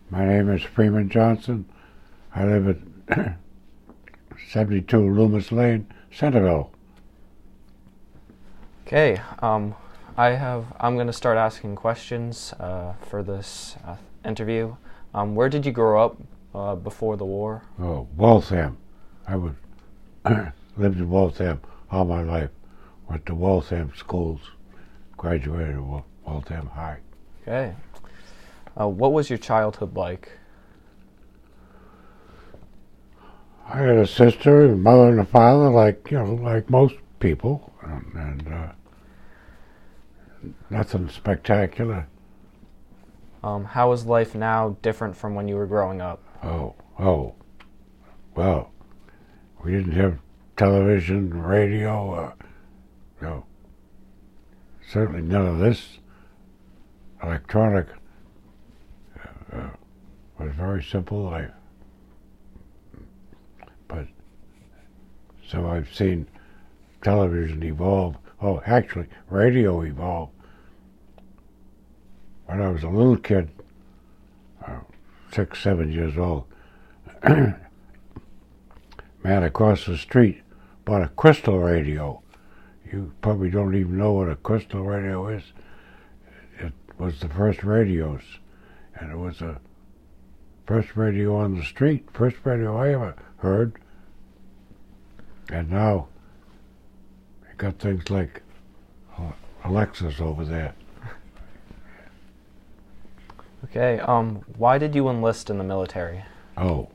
My name is Freeman Johnson. I live at 72 Loomis Lane, Centerville. Okay, I'm going to start asking questions for this interview. Where did you grow up before the war? Oh, Waltham. I lived in Waltham all my life. Went to Waltham schools. Graduated at Waltham High. Okay. What was your childhood like? I had a sister, a mother, and a father, like most people, and nothing spectacular. How is life now different from when you were growing up? Well, we didn't have television, radio, no, certainly none of this electronic. Was a very simple life. But so I've seen television evolve. Oh, actually, radio evolve. When I was a little kid, 6, 7 years old, man across the street bought a crystal radio. You probably don't even know what a crystal radio is. It was the first radios, and it was the first radio on the street, first radio I ever heard. And now you got things like Alexis over there. Okay, why did you enlist in the military? Oh,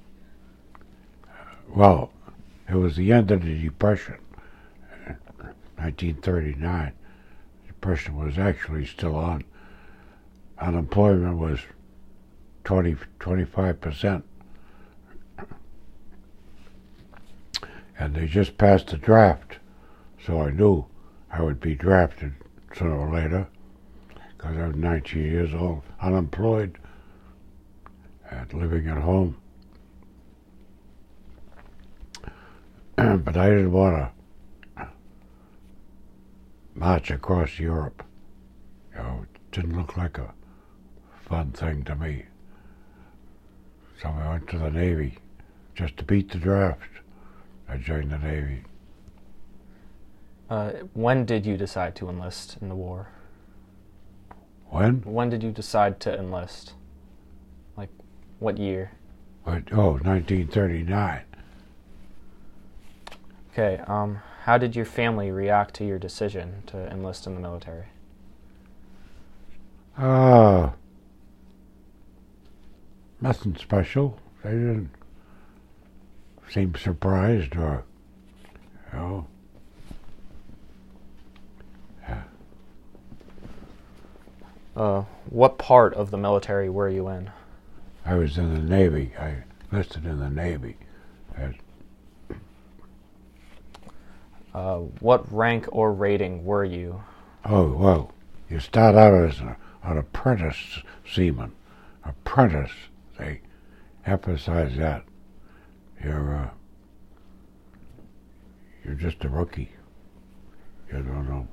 well, it was the end of the Depression, 1939. The Depression was actually still on. Unemployment was 25%. And they just passed the draft, so I knew I would be drafted sooner or later, because I was 19 years old, unemployed, and living at home. But I didn't want to march across Europe. It didn't look like a fun thing to me. So I went to the Navy just to beat the draft. I joined the Navy. When did you decide to enlist in the war? When? When did you decide to enlist? Like, what year? 1939. Okay, how did your family react to your decision to enlist in the military? Nothing special. They didn't seem surprised or, What part of the military were you in? I was in the Navy. I enlisted in the Navy. What rank or rating were you? Oh, well, you start out as an apprentice seaman. Apprentice, they emphasize that. You're just a rookie. You don't know.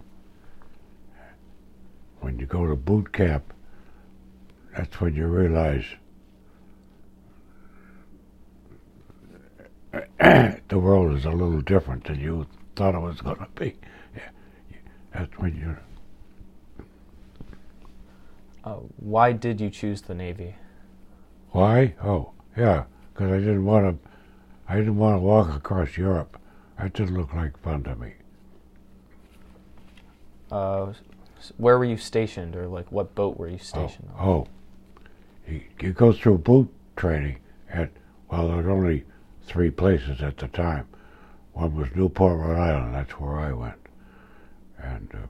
When you go to boot camp, that's when you realize the world is a little different than you thought it was going to be. That's when you. Why did you choose the Navy? Why? Oh, yeah, because I didn't want to walk across Europe. That didn't look like fun to me. Where were you stationed, or like what boat were you stationed on? You go through boot training there were only 3 places at the time. One was Newport, Rhode Island. That's where I went, and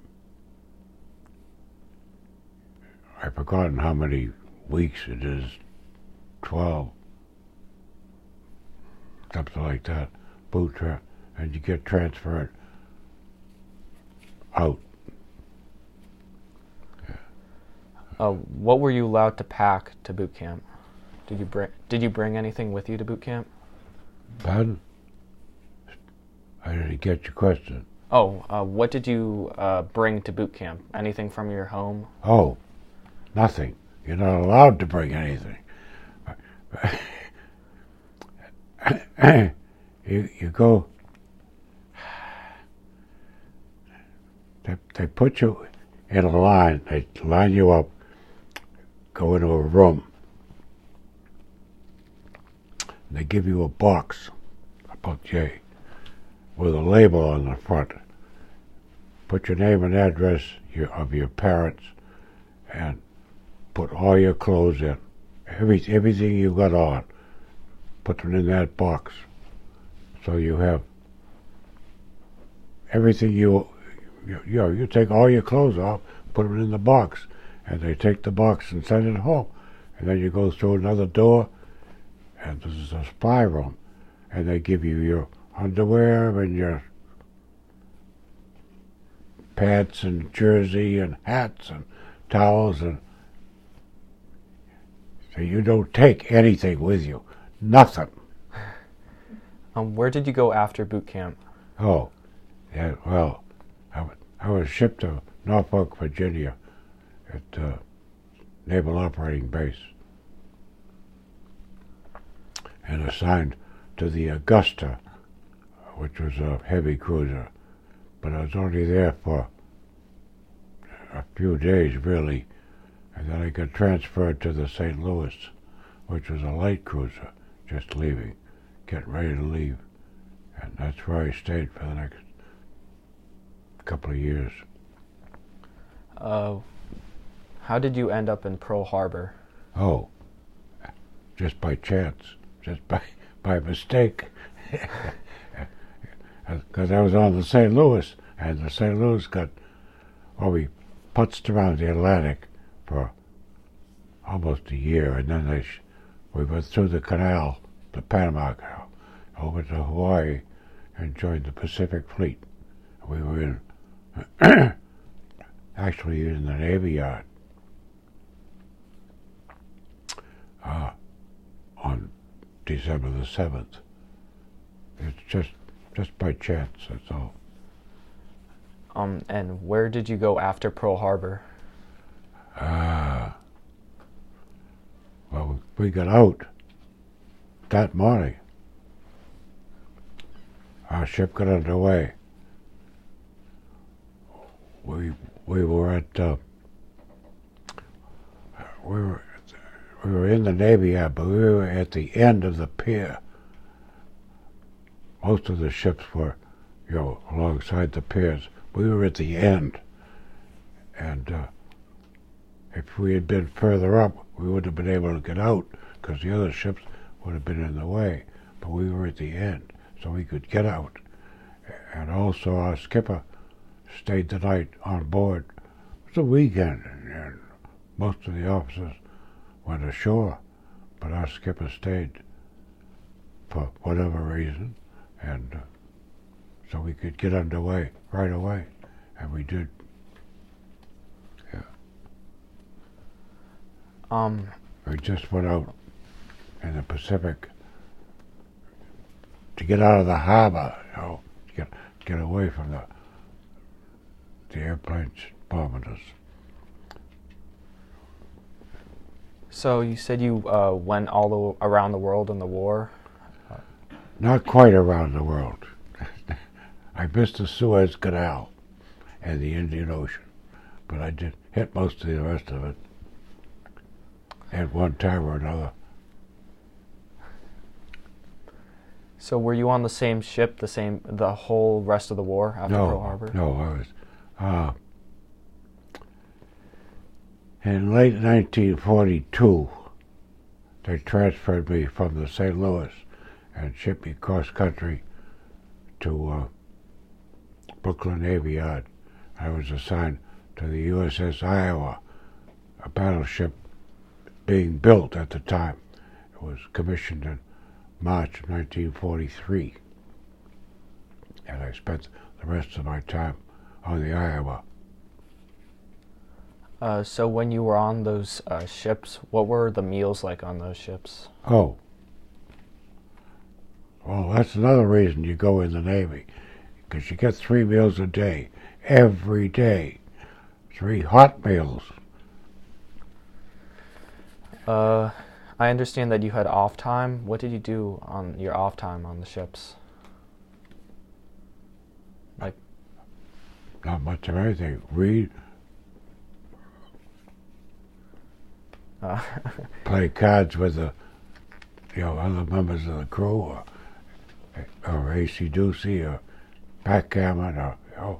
I've forgotten how many weeks it is. 12, something like that. Boot trip, and you get transferred out. What were you allowed to pack to boot camp? Did you bring anything with you to boot camp? Pardon? I didn't get your question. What did you bring to boot camp? Anything from your home? Oh, nothing. You're not allowed to bring anything. you go. They put you in a line. They line you up. Go into a room. They give you a box, about J, with a label on the front. Put your name and address of your parents, and put all your clothes in. Everything you got on, put them in that box. So you have everything you take all your clothes off, put them in the box, and they take the box and send it home. And then you go through another door, and this is a spy room, and they give you your underwear and your pants and jersey and hats and towels, and so you don't take anything with you, nothing. Where did you go after boot camp? Oh, yeah, well, I was shipped to Norfolk, Virginia at Naval Operating Base and assigned to the Augusta, which was a heavy cruiser, but I was only there for a few days, really, and then I got transferred to the St. Louis, which was a light cruiser, just leaving, getting ready to leave, and that's where I stayed for the next couple of years. How did you end up in Pearl Harbor? Oh, just by chance, just by mistake, because I was on the St. Louis, and the St. Louis we putzed around the Atlantic for almost a year, and then we went through the canal, the Panama Canal, over to Hawaii, and joined the Pacific Fleet. We were in, actually in the Navy Yard on December the 7th. It's just by chance, that's all. And where did you go after Pearl Harbor? Well, we got out that morning. Our ship got underway. We were at we were in the Navy Yard, but we were at the end of the pier. Most of the ships were, alongside the piers. We were at the end, and if we had been further up, we wouldn't have been able to get out because the other ships would have been in the way. But we were at the end, so we could get out. And also, our skipper stayed the night on board. It was a weekend, and most of the officers went ashore, but our skipper stayed for whatever reason, and so we could get underway right away, and we did. Yeah. We just went out in the Pacific to get out of the harbor, to get away from the airplanes bombing us. So you said you went all around the world in the war? Not quite around the world. I missed the Suez Canal and the Indian Ocean, but I did hit most of the rest of it at one time or another. So were you on the same ship, the whole rest of the war after Pearl Harbor? No, I was. In late 1942, they transferred me from the St. Louis and shipped me cross-country to Brooklyn Navy Yard. I was assigned to the USS Iowa, a battleship being built at the time. It was commissioned in March of 1943, and I spent the rest of my time on the Iowa. So when you were on those ships, what were the meals like on those ships? Oh, well, that's another reason you go in the Navy, because you get 3 meals a day, every day, 3 hot meals. I understand that you had off time. What did you do on your off time on the ships? Like, Not much of anything. Read, uh, play cards with the other members of the crew, or AC Doocy, or backgammon, or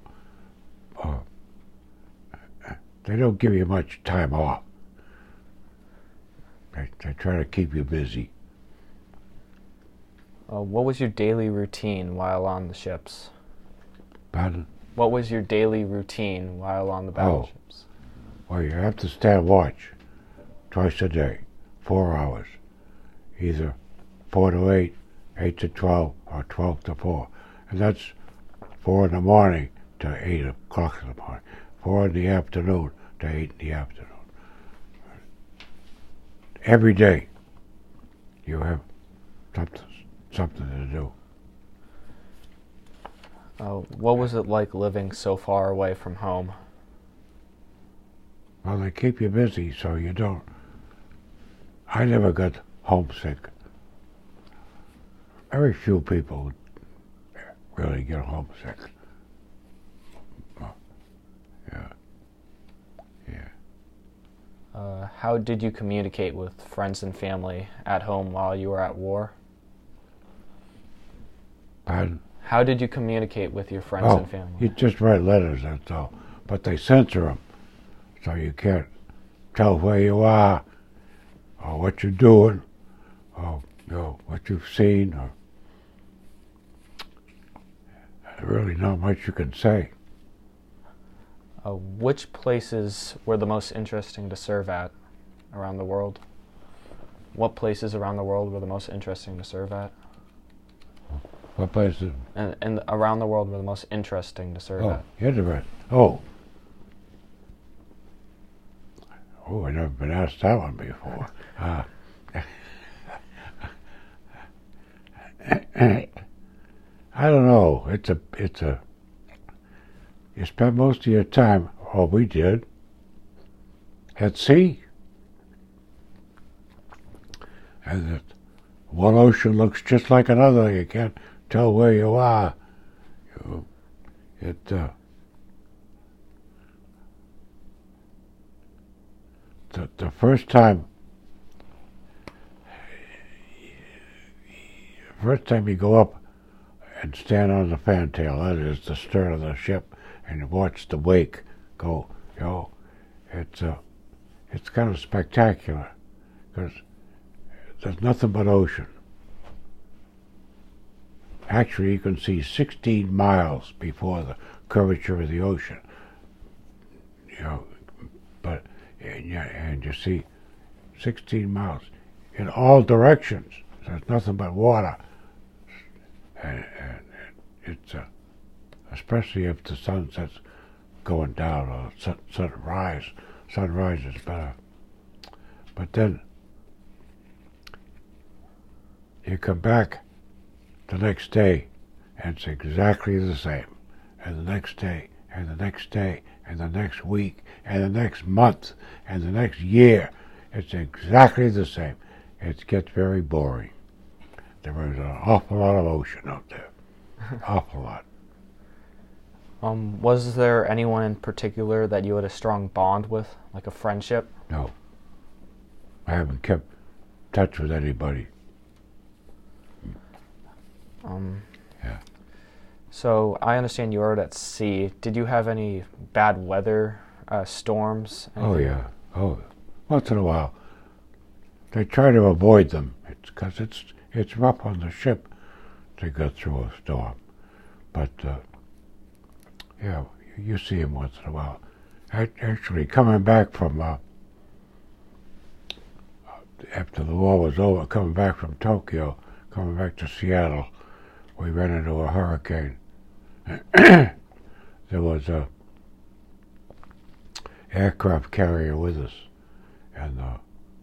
they don't give you much time off. They try to keep you busy. what was your daily routine while on the ships? Pardon? What was your daily routine while on the battleships? Well, you have to stand watch twice a day, 4 hours, either 4 to 8, 8 to 12, or 12 to 4. And that's 4 in the morning to 8 o'clock in the morning, 4 in the afternoon to 8 in the afternoon. Every day you have something to do. What was it like living so far away from home? Well, they keep you busy so you don't. I never got homesick. Very few people really get homesick. Yeah. How did you communicate with friends and family at home while you were at war? Pardon? How did you communicate with your friends and family? You just write letters, that's all. But they censor them, so you can't tell where you are, or what you're doing, or what you've seen, or really not much you can say. Which places were the most interesting to serve at around the world? What places around the world were the most interesting to serve at? What places? And around the world were the most interesting to serve at? Interesting. Oh, I've never been asked that one before. I don't know. You spend most of your time, or we did, at sea. And that one ocean looks just like another. You can't tell where you are. The first time you go up and stand on the fantail, that is the stern of the ship, and you watch the wake go, it's kind of spectacular, because there's nothing but ocean. Actually, you can see 16 miles before the curvature of the ocean, but and you see 16 miles in all directions. There's nothing but water, and it's especially if the sunset's going down or sunrise. Sunrise is better. But then you come back the next day, and it's exactly the same. And the next day, and the next day, and the next week, and the next month, and the next year. It's exactly the same. It gets very boring. There was an awful lot of ocean out there. Awful lot. Was there anyone in particular that you had a strong bond with, like a friendship? No. I haven't kept touch with anybody. Yeah. So I understand you were at sea. Did you have any bad weather, storms? Anything? Oh yeah. Oh, once in a while. They try to avoid them. It's because it's rough on the ship to go through a storm. But yeah, you see them once in a while. Actually, coming back from after the war was over, coming back from Tokyo, coming back to Seattle, we ran into a hurricane. There was a aircraft carrier with us, and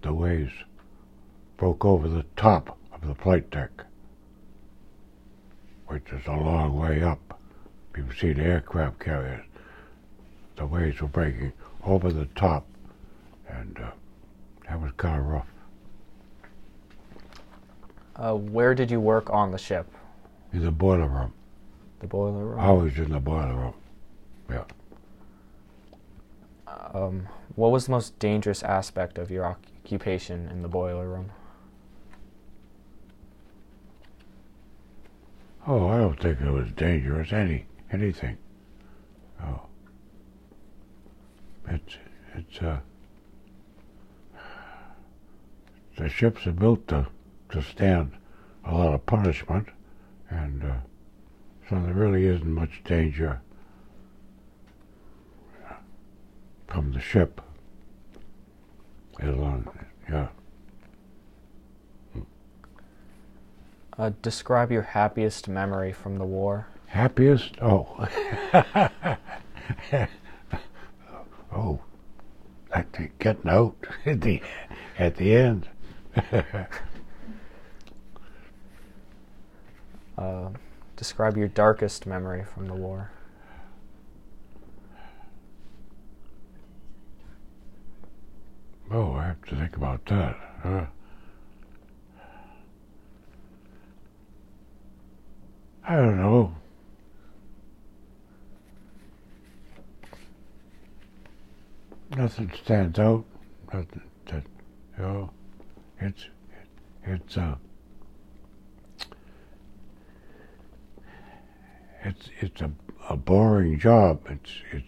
the waves broke over the top of the flight deck, which is a long way up. You've seen aircraft carriers. The waves were breaking over the top, and that was kind of rough. Where did you work on the ship? In the boiler room. The boiler room? Always in the boiler room. Yeah. What was the most dangerous aspect of your occupation in the boiler room? Oh, I don't think it was dangerous. Anything. Oh. The ships are built to stand a lot of punishment, and so there really isn't much danger from the ship. Yeah. Describe your happiest memory from the war. Happiest? Oh. Oh, that thing getting out at the end. Describe your darkest memory from the war. Oh, I have to think about that. I don't know. Nothing stands out. Nothing that, you know, it's a boring job. It's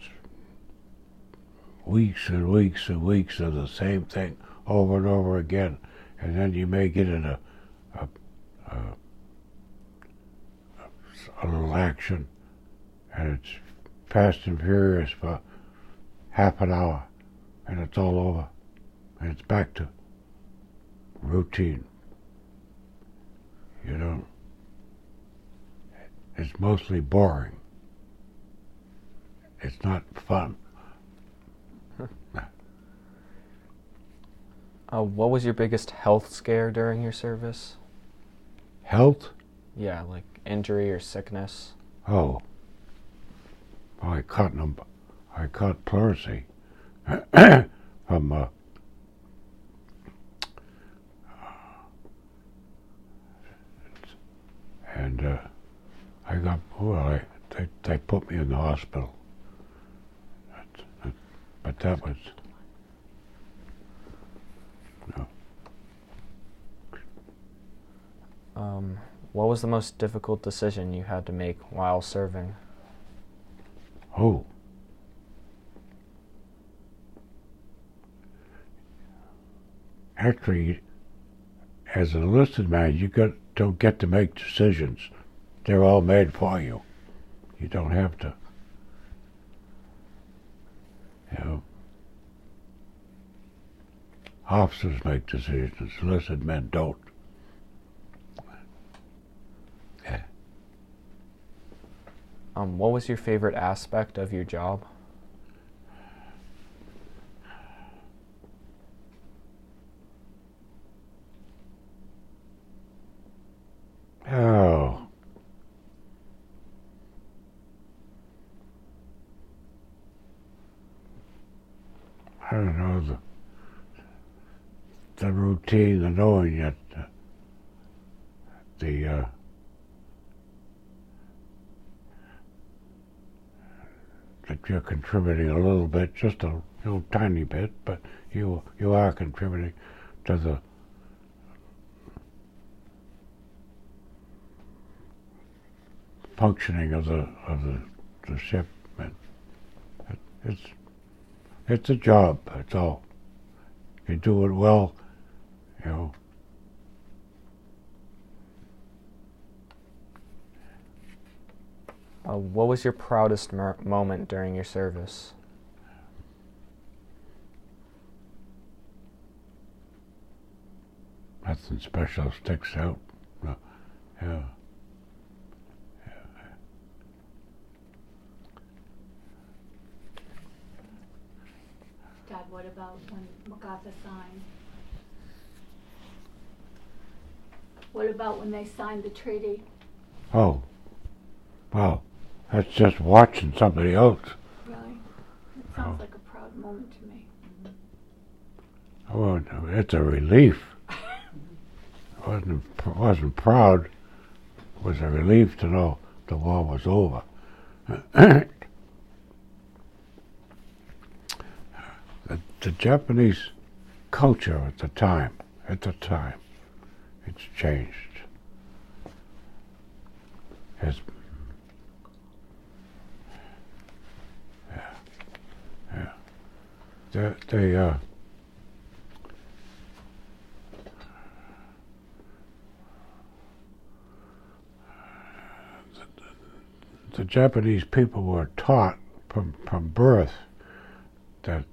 weeks and weeks and weeks of the same thing over and over again, and then you may get in a little action, and it's fast and furious for half an hour, and it's all over, and it's back to routine. You know, it's mostly boring. It's not fun. What was your biggest health scare during your service? Health? Yeah, like injury or sickness. Oh, I caught pleurisy from and I got they put me in the hospital. But that was no. What was the most difficult decision you had to make while serving? Oh. Actually, as an enlisted man, don't get to make decisions. They're all made for you. You don't have to. You know, officers make decisions. Enlisted men don't. Yeah. What was your favorite aspect of your job? Oh. I don't know, the routine, the knowing that that you're contributing a little bit, just a tiny bit, but you are contributing to the functioning of the ship. It's a job. That's all. You do it well, you know. What was your proudest moment during your service? Nothing special sticks out. No. Yeah. Dad, what about when MacArthur signed? What about when they signed the treaty? Oh, well, that's just watching somebody else. Really? It sounds like a proud moment to me. Oh, it's a relief. wasn't proud. It was a relief to know the war was over. The Japanese culture at the time, it's changed. It's, yeah. The Japanese people were taught from birth that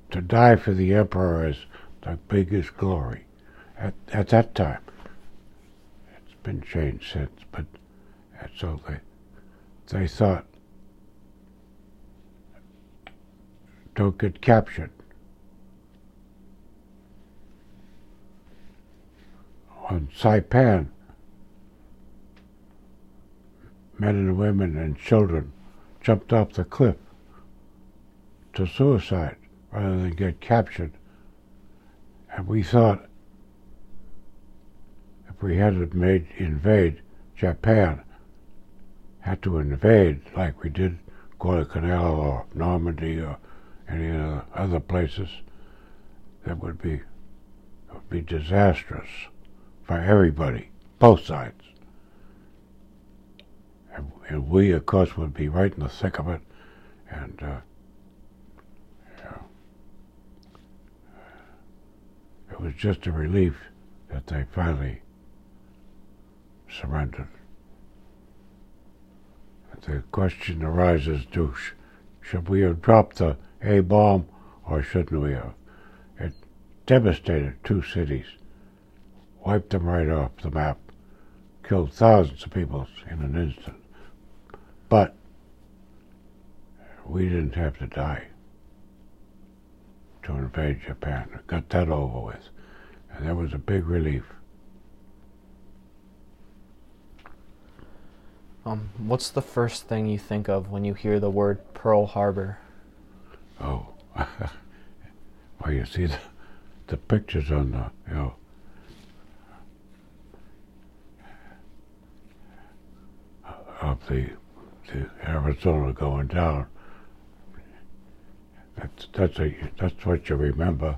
to die for the emperor is the biggest glory. At that time, it's been changed since, but so they thought, don't get captured. On Saipan, men and women and children jumped off the cliff to suicide rather than get captured. And we thought if we had to invade Japan, had to invade like we did Guadalcanal or Normandy or any other places, that would be disastrous for everybody, both sides. And we, of course, would be right in the thick of it, and it was just a relief that they finally surrendered. The question arises, should we have dropped the A-bomb or shouldn't we have? It devastated two cities, wiped them right off the map, killed thousands of people in an instant. But we didn't have to die to invade Japan. Got that over with. And that was a big relief. What's the first thing you think of when you hear the word Pearl Harbor? Oh, well, you see the pictures on the, of the Arizona going down. That's what you remember,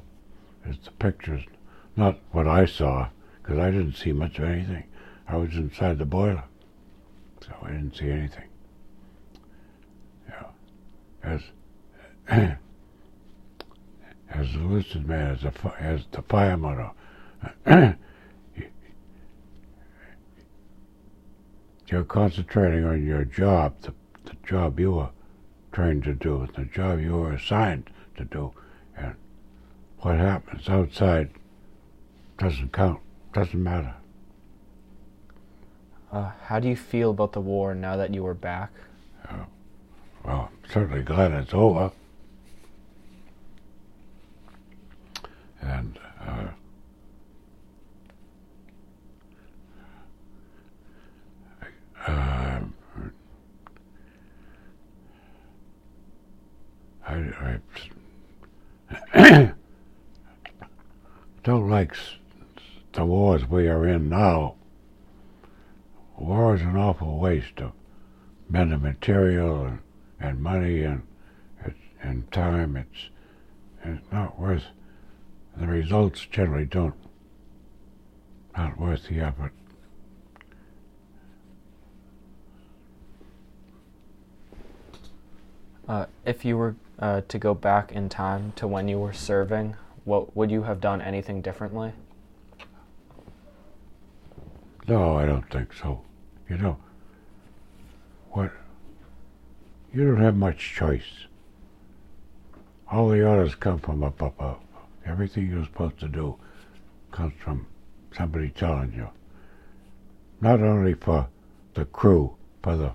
is the pictures, not what I saw, because I didn't see much of anything. I was inside the boiler, so I didn't see anything. As as a enlisted man, as the fireman, you're concentrating on your job, the job you were trained to do, the job you were assigned to do, and what happens outside doesn't count, doesn't matter. How do you feel about the war now that you are back? Well, I'm certainly glad it's over. And I don't like the wars we are in now. War is an awful waste of men and material and money and time. It's not worth. The results generally not worth the effort. If you were to go back in time to when you were serving, what would you have done anything differently? No, I don't think so. You know, you don't have much choice. All the orders come from up above. Everything you're supposed to do comes from somebody telling you. Not only for the crew, for the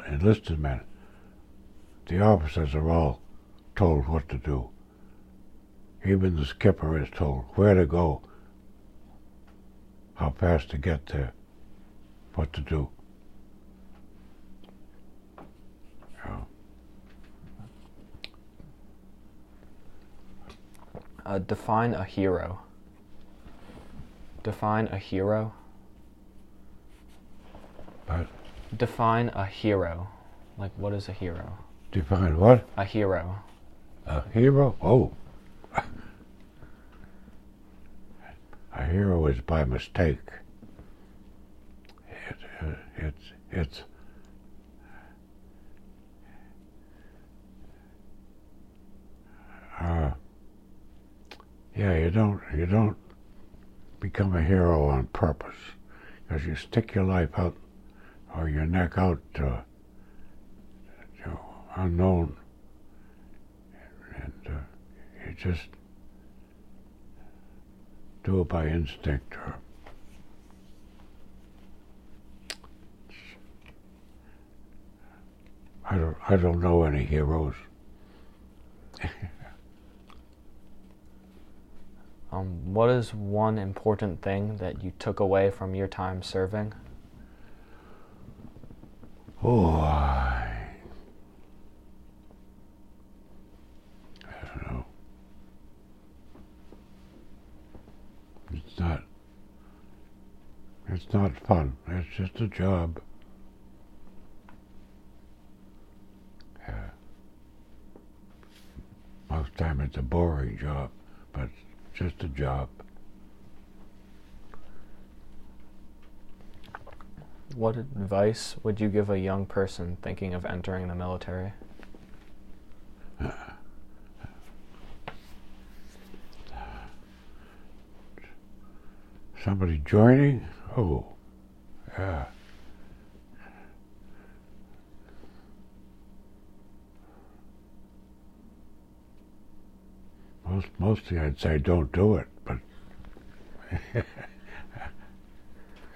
enlisted men. The officers are all told what to do. Even the skipper is told where to go, how fast to get there, what to do. Define a hero. Define a hero. But Define a hero. Like, what is a hero? define what? A hero. A hero? Oh. A hero is by mistake. It's yeah, you don't become a hero on purpose, because you stick your life out or your neck out to unknown, and you just do it by instinct. Or I don't know any heroes. What is one important thing that you took away from your time serving? Oh, I don't know. It's not fun. It's just a job. Most time it's a boring job, but it's just a job. What advice would you give a young person thinking of entering the military? Somebody joining? Oh, yeah. Mostly I'd say don't do it, but you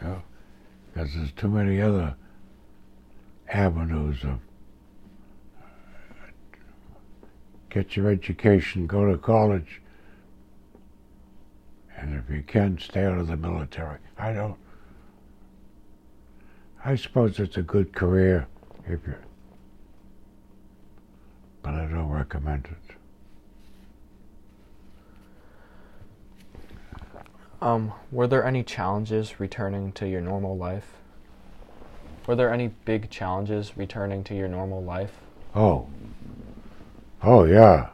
know, because there's too many other avenues of get your education, go to college, and if you can, stay out of the military. I suppose it's a good career if you, but I don't recommend it. Were there any challenges returning to your normal life? Were there any big challenges returning to your normal life? Oh yeah.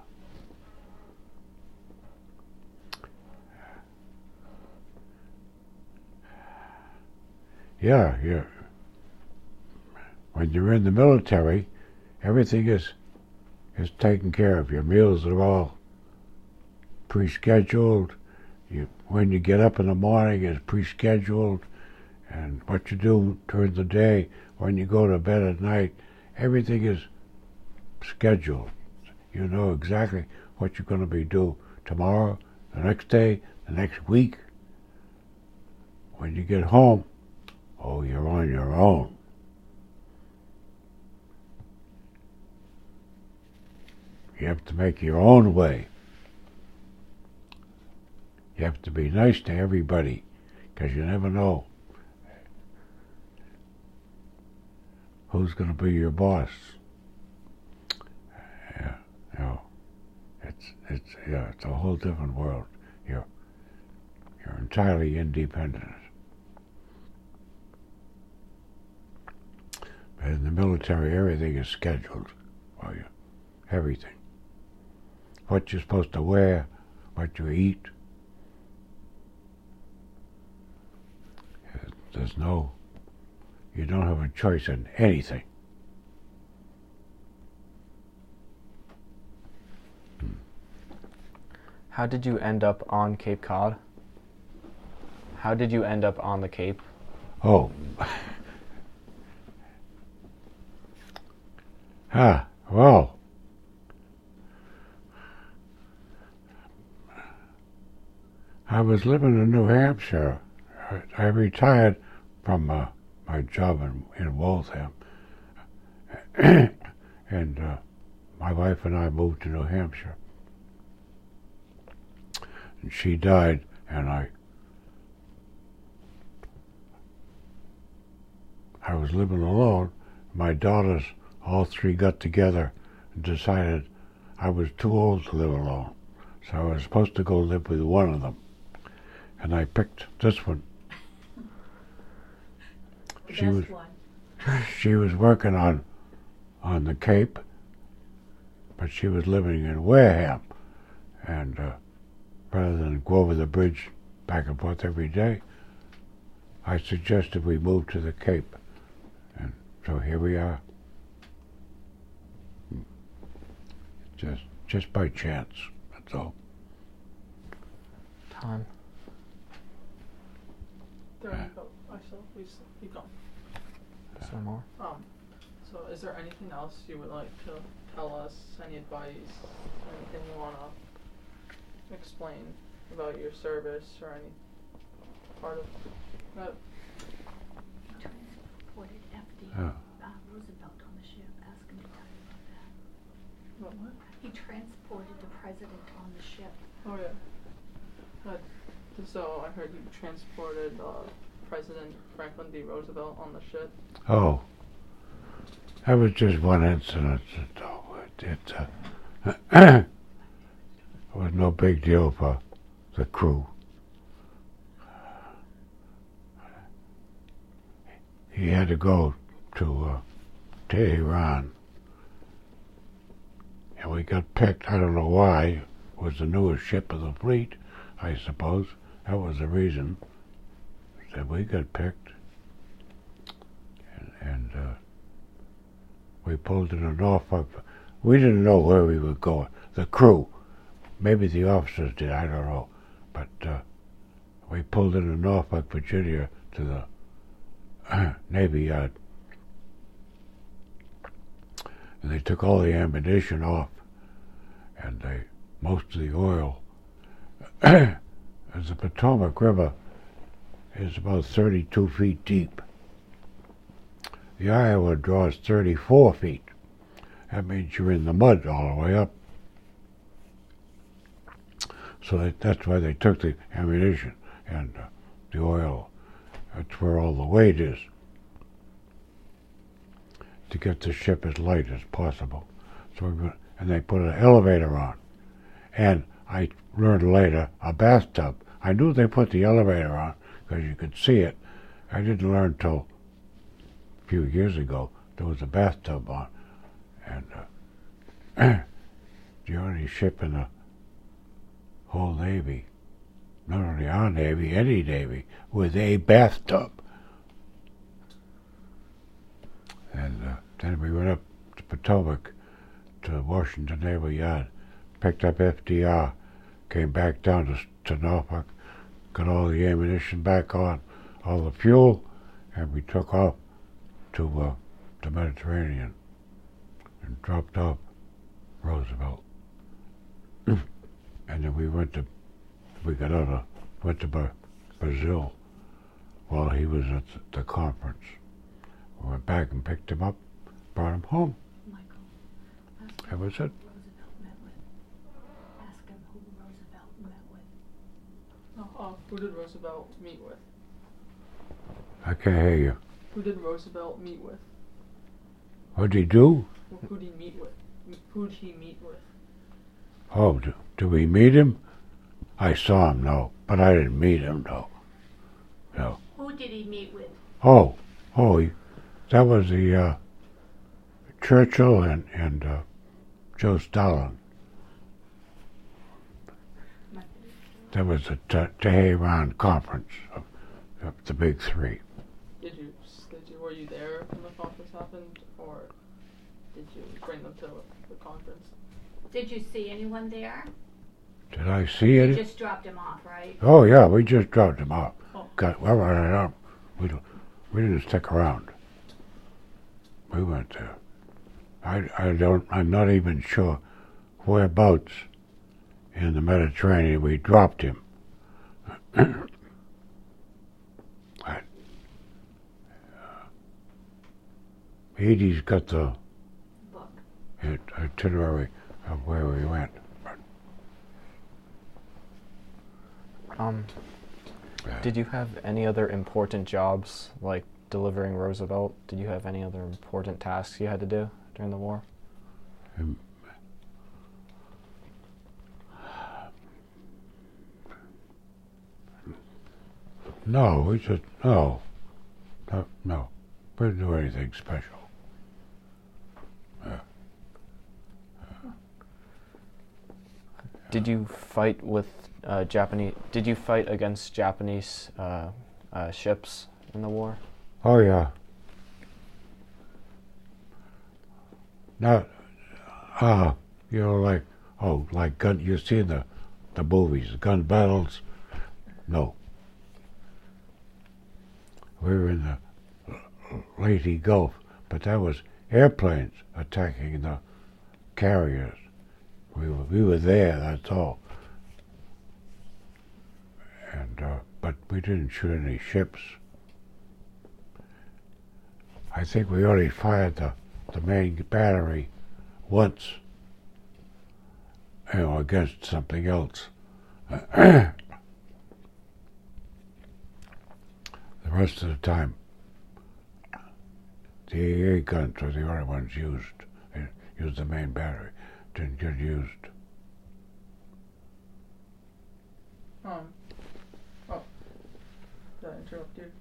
Yeah. When you're in the military, everything is taken care of. Your meals are all pre-scheduled. When you get up in the morning is pre-scheduled, and what you do during the day, when you go to bed at night, everything is scheduled. You know exactly what you're going to be doing tomorrow, the next day, the next week. When you get home, oh, you're on your own. You have to make your own way. You have to be nice to everybody, because you never know who's going to be your boss. Yeah, you know, it's a whole different world. You're entirely independent. But in the military, everything is scheduled for you. Everything. What you're supposed to wear, what you eat. You don't have a choice in anything. How did you end up on Cape Cod? How did you end up on the Cape? Oh. Well. I was living in New Hampshire. I retired from my job in Waltham, and my wife and I moved to New Hampshire. And she died, and I was living alone. My daughters, all three, got together and decided I was too old to live alone, so I was supposed to go live with one of them. and I picked this one. The She best was one. she was working on the Cape, but she was living in Wareham, and rather than go over the bridge back and forth every day, I suggested we move to the Cape, and so here we are. Just by chance, that's all. Time. There you go. Actually, please keep going. Some more. So is there anything else you would like to tell us? Any advice? Anything you want to explain about your service or any part of that? Transported FD Yeah. Roosevelt on the ship. Ask him to tell you about that. What? He transported the president on the ship. Oh yeah. So I heard you transported President Franklin D. Roosevelt on the ship. Oh, that was just one incident. It was no big deal for the crew. He had to go to Tehran, and we got picked. I don't know why. It was the newest ship of the fleet, I suppose. That was the reason that we got picked, and we pulled into Norfolk. We didn't know where we were going. The crew, maybe the officers did. I don't know, but we pulled into Norfolk, Virginia, to the Navy Yard, and they took all the ammunition off, and most of the oil. As the Potomac River is about 32 feet deep. The Iowa draws 34 feet. That means you're in the mud all the way up. So that's why they took the ammunition and the oil. That's where all the weight is, to get the ship as light as possible. And they put an elevator on. And I learned later, a bathtub. I knew they put the elevator on because you could see it. I didn't learn till a few years ago there was a bathtub on. And the only ship in the whole Navy, not only our Navy, any Navy, with a bathtub. And then we went up to Potomac to Washington Naval Yard, picked up FDR, came back down to Norfolk, got all the ammunition back on, all the fuel, and we took off to the Mediterranean and dropped off Roosevelt. And then went to Brazil while he was at the conference. We went back and picked him up, brought him home. Michael, ask That him was who it. Roosevelt met with. Ask him who Roosevelt met with. Who did Roosevelt meet with? I can't hear you. Who did Roosevelt meet with? What'd he do? Who did he meet with? Who'd he meet with? Oh, do we meet him? I saw him, no, but I didn't meet him, no. No. Who did he meet with? Oh, that was the Churchill and Joe Stalin. That was the Tehran conference of the big three. Were you there when the conference happened, or did you bring them to the conference? Did you see anyone there? Did I see You it? just dropped him off, right? Oh yeah, we just dropped him off. Oh. Well, we didn't stick around. We went there. I'm not even sure whereabouts in the Mediterranean we dropped him. Edie's got the Book. itinerary of where we went. Did you have any other important jobs, like delivering Roosevelt? Did you have any other important tasks you had to do during the war? No, we just, no. No. We didn't do anything special. Did you fight with Japanese? Did you fight against Japanese ships in the war? Oh, yeah. Not, like gun, you see the movies, gun battles? No. We were in the Leyte Gulf, but that was airplanes attacking the carriers. We were there, that's all. And but we didn't shoot any ships. I think we only fired the main battery once, against something else. The rest of the time, the AA guns were the only ones used. They used the main battery. Didn't get used. Oh, did I interrupt you?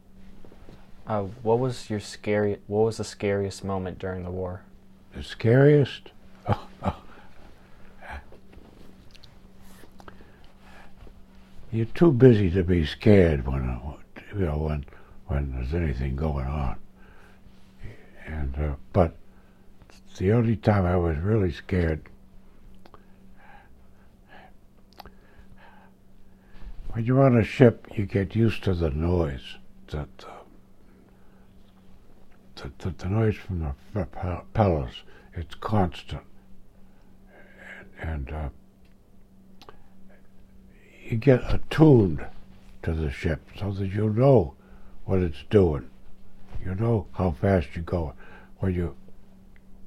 What was the scariest moment during the war? The scariest? You're too busy to be scared when there's anything going on. And but the only time I was really scared, when you're on a ship, you get used to the noise. The noise from the propellers, it's constant. And you get attuned to the ship so that you know what it's doing. You know how fast you're going. When you